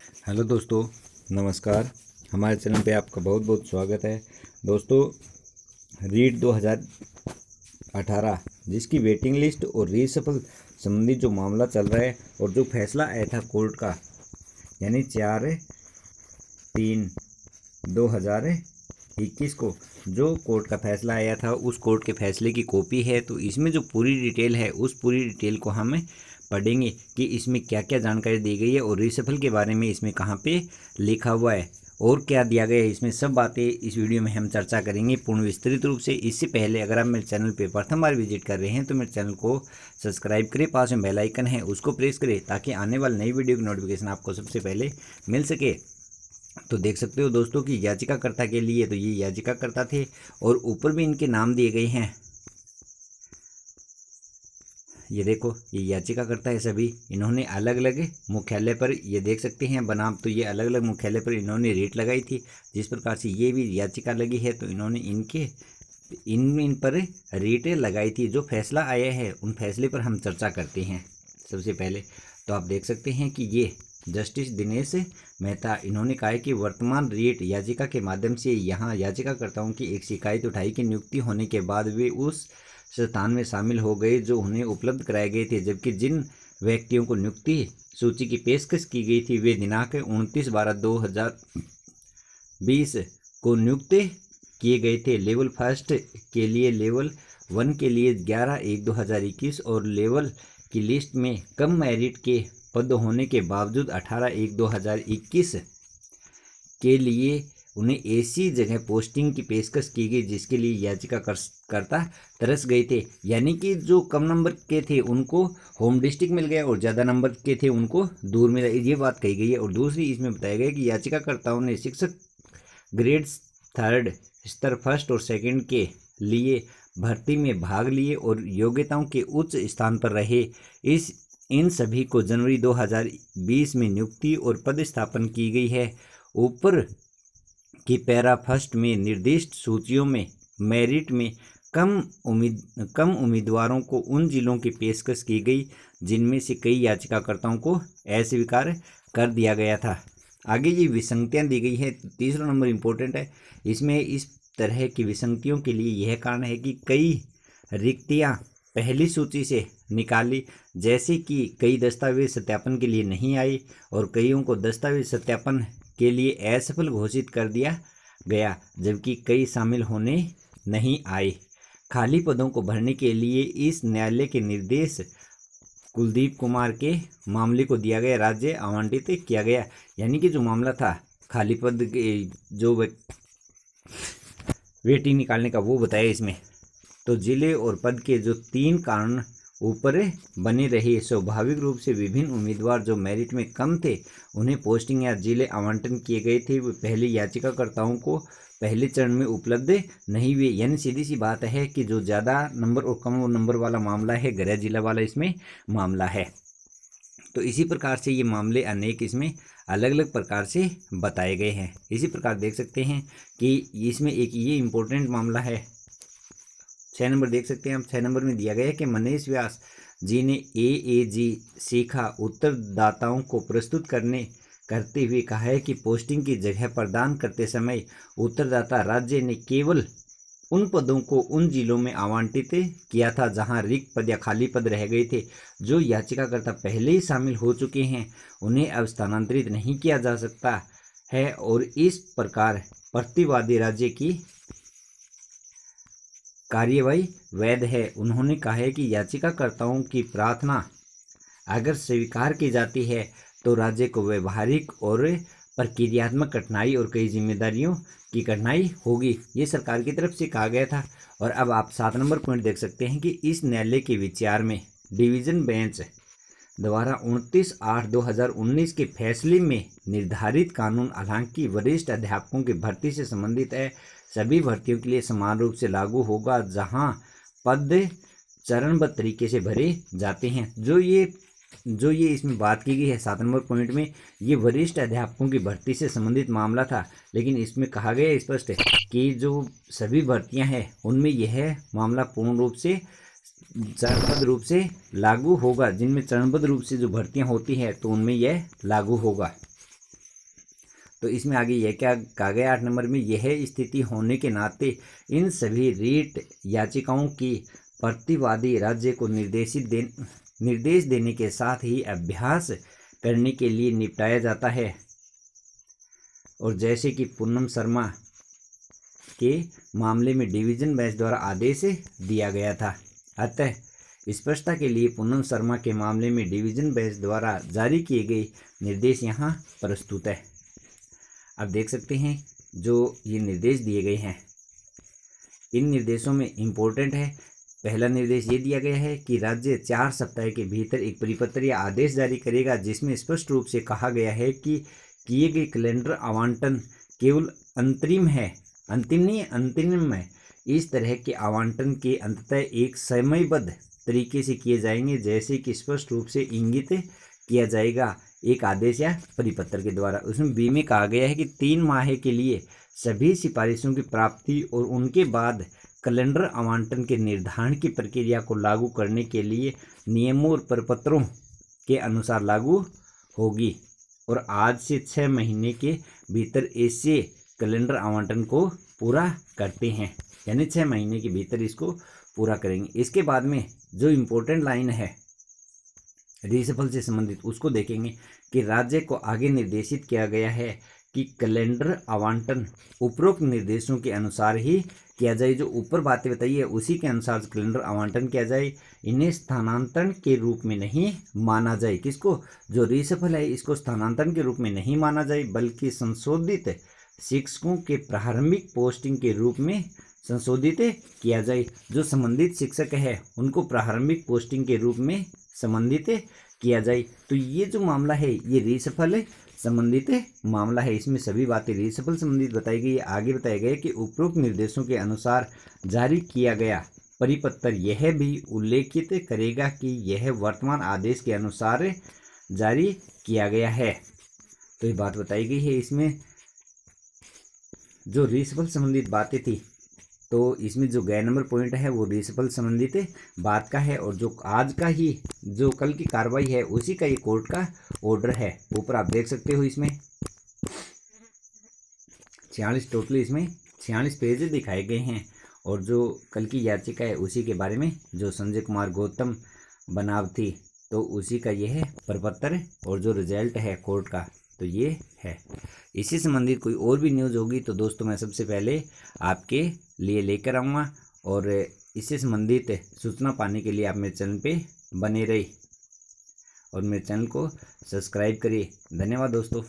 Hello दोस्तों, नमस्कार। हमारे चैनल पे आपका बहुत बहुत स्वागत है। दोस्तों, रीट 2018 जिसकी वेटिंग लिस्ट और रीसफल संबंधी जो मामला चल रहा है और जो फैसला आया था कोर्ट का, यानी 4/3/2021 को जो कोर्ट का फैसला आया था, उस कोर्ट के फैसले की कॉपी है। तो इसमें जो पूरी डिटेल है, उस पूरी डिटेल को हम पढ़ेंगे कि इसमें क्या क्या जानकारी दी गई है और रीसफल के बारे में इसमें कहाँ पे लिखा हुआ है और क्या दिया गया है। इसमें सब बातें इस वीडियो में हम चर्चा करेंगे पूर्ण विस्तृत रूप से। इससे पहले अगर आप मेरे चैनल पे प्रथम बार विजिट कर रहे हैं तो मेरे चैनल को सब्सक्राइब करें, पास में बेल आइकन है उसको प्रेस करें ताकि आने वाली नई वीडियो की नोटिफिकेशन आपको सबसे पहले मिल सके। तो देख सकते हो दोस्तों कि याचिकाकर्ता के लिए तो ये याचिकाकर्ता थे और ऊपर भी इनके नाम दिए गए हैं। ये देखो, ये याचिकाकर्ता है सभी। इन्होंने अलग अलग मुख्यालय पर, ये देख सकते हैं बनाम, तो ये अलग अलग मुख्यालय पर इन्होंने रेट लगाई थी। जिस प्रकार से ये भी याचिका लगी है तो इन्होंने इन पर रेटें लगाई थी। जो फैसला आया है उन फैसले पर हम चर्चा करते हैं। सबसे पहले तो आप देख सकते हैं कि ये जस्टिस दिनेश मेहता, इन्होंने कहा है कि वर्तमान रेट याचिका के माध्यम से यहाँ याचिकाकर्ताओं की एक शिकायत उठाई कि नियुक्ति होने के बाद वे उस स्थान में शामिल हो गए जो उन्हें उपलब्ध कराए गए थे, जबकि जिन व्यक्तियों को नियुक्ति सूची की पेशकश की गई थी वे दिनांक 29/12/2020 को नियुक्त किए गए थे। लेवल फर्स्ट के लिए, लेवल 1 के लिए 11/1/2021 और लेवल की लिस्ट में कम मेरिट के पद होने के बावजूद 18/1/2021 के लिए उन्हें ऐसी जगह पोस्टिंग की पेशकश की गई जिसके लिए याचिकाकर्ता तरस गए थे। यानी कि जो कम नंबर के थे उनको होम डिस्ट्रिक्ट मिल गया और ज़्यादा नंबर के थे उनको दूर मिला, ये बात कही गई है। और दूसरी इसमें बताया गया कि याचिकाकर्ताओं ने शिक्षक ग्रेड 3 स्तर 1 और 2 के लिए भर्ती में भाग लिए और योग्यताओं के उच्च स्थान पर रहे। इन सभी को जनवरी 2020 में नियुक्ति और पदस्थापन की गई है। ऊपर कि पैरा फर्स्ट में निर्दिष्ट सूचियों में मेरिट में कम उम्मीदवारों को उन जिलों की पेशकश की गई जिनमें से कई याचिकाकर्ताओं को अस्वीकार कर दिया गया था। आगे ये विसंगतियां दी गई है। तीसरा नंबर इम्पोर्टेंट है। इसमें इस तरह की विसंगतियों के लिए यह कारण है कि कई रिक्तियां पहली सूची से निकाली, जैसे कि कई दस्तावेज सत्यापन के लिए नहीं आई और कईयों को दस्तावेज सत्यापन के लिए असफल घोषित कर दिया गया, जबकि कई शामिल होने नहीं आए। खाली पदों को भरने के लिए इस न्यायालय के निर्देश कुलदीप कुमार के मामले को दिया गया, राज्य आवंटित किया गया। यानी कि जो मामला था खाली पद के जो वेटिंग निकालने का, वो बताया इसमें। तो जिले और पद के जो 3 कारण ऊपर बने रहे। स्वाभाविक रूप से विभिन्न उम्मीदवार जो मेरिट में कम थे उन्हें पोस्टिंग या जिले आवंटन किए गए थे, वे पहले याचिकाकर्ताओं को पहले चरण में उपलब्ध नहीं हुए। यानी सीधी सी बात है कि जो ज़्यादा नंबर और कम नंबर वाला मामला है, गृह जिला वाला इसमें मामला है। तो इसी प्रकार से ये मामले अनेक इसमें अलग अलग प्रकार से बताए गए हैं। इसी प्रकार देख सकते हैं कि इसमें एक ये इम्पोर्टेंट मामला है। 6 नंबर देख सकते हैं हम। 6 नंबर में दिया गया है कि मनीष व्यास जी ने AAG सीखा उत्तरदाताओं को प्रस्तुत करते हुए कहा है कि पोस्टिंग की जगह प्रदान करते समय उत्तरदाता राज्य ने केवल उन पदों को उन जिलों में आवंटित किया था जहां रिक्त पद या खाली पद रह गए थे। जो याचिकाकर्ता पहले ही शामिल हो चुके हैं उन्हें अब स्थानांतरित नहीं किया जा सकता है और इस प्रकार प्रतिवादी राज्य की कार्यवाही वैध है। उन्होंने कहा है कि याचिकाकर्ताओं की प्रार्थना अगर स्वीकार की जाती है तो राज्य को व्यवहारिक और प्रक्रियात्मक कठिनाई और कई जिम्मेदारियों की कठिनाई होगी, ये सरकार की तरफ से कहा गया था। और अब आप 7 नंबर पॉइंट देख सकते हैं कि इस न्यायालय के विचार में डिवीजन बेंच द्वारा 29/8/2019 के फैसले में निर्धारित कानून हालांकि वरिष्ठ अध्यापकों की भर्ती से संबंधित है, सभी भर्तियों के लिए समान रूप से लागू होगा जहां पद चरणबद्ध तरीके से भरे जाते हैं। जो ये इसमें बात की गई है 7 नंबर पॉइंट में, ये वरिष्ठ अध्यापकों की भर्ती से संबंधित मामला था। लेकिन इसमें कहा गया है स्पष्ट कि जो सभी भर्तियां हैं उनमें यह मामला पूर्ण रूप से चरणबद्ध रूप से लागू होगा। जिनमें चरणबद्ध रूप से जो भर्तियां होती हैं तो उनमें यह लागू होगा। तो इसमें आगे यह क्या कहा गया 8 नंबर में, यह स्थिति होने के नाते इन सभी रीट याचिकाओं की प्रतिवादी राज्य को निर्देश देने के साथ ही अभ्यास करने के लिए निपटाया जाता है। और जैसे कि पूनम शर्मा के मामले में डिवीजन बेंच द्वारा आदेश दिया गया था। अतः स्पष्टता के लिए पूनम शर्मा के मामले में डिवीजन बेंच द्वारा जारी किए गए निर्देश यहाँ प्रस्तुत है। अब देख सकते हैं जो ये निर्देश दिए गए हैं, इन निर्देशों में इम्पोर्टेंट है। पहला निर्देश ये दिया गया है कि राज्य 4 सप्ताह के भीतर एक परिपत्र या आदेश जारी करेगा जिसमें स्पष्ट रूप से कहा गया है कि किए गए कैलेंडर आवंटन केवल अंतरिम है, अंतिम नहीं, अंतरिम है। इस तरह के आवंटन के अंततः एक समयबद्ध तरीके से किए जाएंगे, जैसे कि स्पष्ट रूप से इंगित किया जाएगा एक आदेश या परिपत्र के द्वारा। उसमें बी में कहा गया है कि 3 माह के लिए सभी सिफारिशों की प्राप्ति और उनके बाद कैलेंडर आवंटन के निर्धारण की प्रक्रिया को लागू करने के लिए नियमों और प्रपत्रों के अनुसार लागू होगी। और आज से 6 महीने के भीतर ऐसे कैलेंडर आवंटन को पूरा करते हैं, यानी 6 महीने के भीतर इसको पूरा करेंगे। इसके बाद में जो इम्पोर्टेंट लाइन है रीसफल से संबंधित उसको देखेंगे कि राज्य को आगे निर्देशित किया गया है कि कैलेंडर आवंटन उपरोक्त निर्देशों के अनुसार ही किया जाए। जो ऊपर बातें बताई है उसी के अनुसार कैलेंडर आवंटन किया जाए। इन्हें स्थानांतरण के रूप में नहीं माना जाए। किसको? जो रीसफल है इसको स्थानांतरण के रूप में नहीं माना जाए, बल्कि संशोधित शिक्षकों के प्रारंभिक पोस्टिंग के रूप में संशोधित किया जाए। जो संबंधित शिक्षक है उनको प्रारंभिक पोस्टिंग के रूप में संबंधित किया जाए। तो ये जो मामला है ये रीसफल संबंधित मामला है। इसमें सभी बातें रीसफल संबंधित बताई गई। आगे बताया गया कि उपरोक्त निर्देशों के अनुसार जारी किया गया परिपत्र यह भी उल्लेखित करेगा कि यह वर्तमान आदेश के अनुसार जारी किया गया है। तो ये बात बताई गई है। इसमें जो रीसफल संबंधित बातें थी तो इसमें जो गैर नंबर पॉइंट है वो रीसफल संबंधित बात का है, और जो आज का ही जो कल की कार्रवाई है उसी का ये कोर्ट का ऑर्डर है। ऊपर आप देख सकते हो इसमें 46 टोटल इसमें 46 पेज दिखाए गए हैं, और जो कल की याचिका है उसी के बारे में जो संजय कुमार गौतम बनाव थी तो उसी का ये है प्रपत्र, और जो रिजल्ट है कोर्ट का तो ये है। इसी संबंधित कोई और भी न्यूज़ होगी तो दोस्तों मैं सबसे पहले आपके लिए लेकर आऊँगा, और इससे संबंधित सूचना पाने के लिए आप मेरे चैनल पे बने रहिए और मेरे चैनल को सब्सक्राइब करिए। धन्यवाद दोस्तों।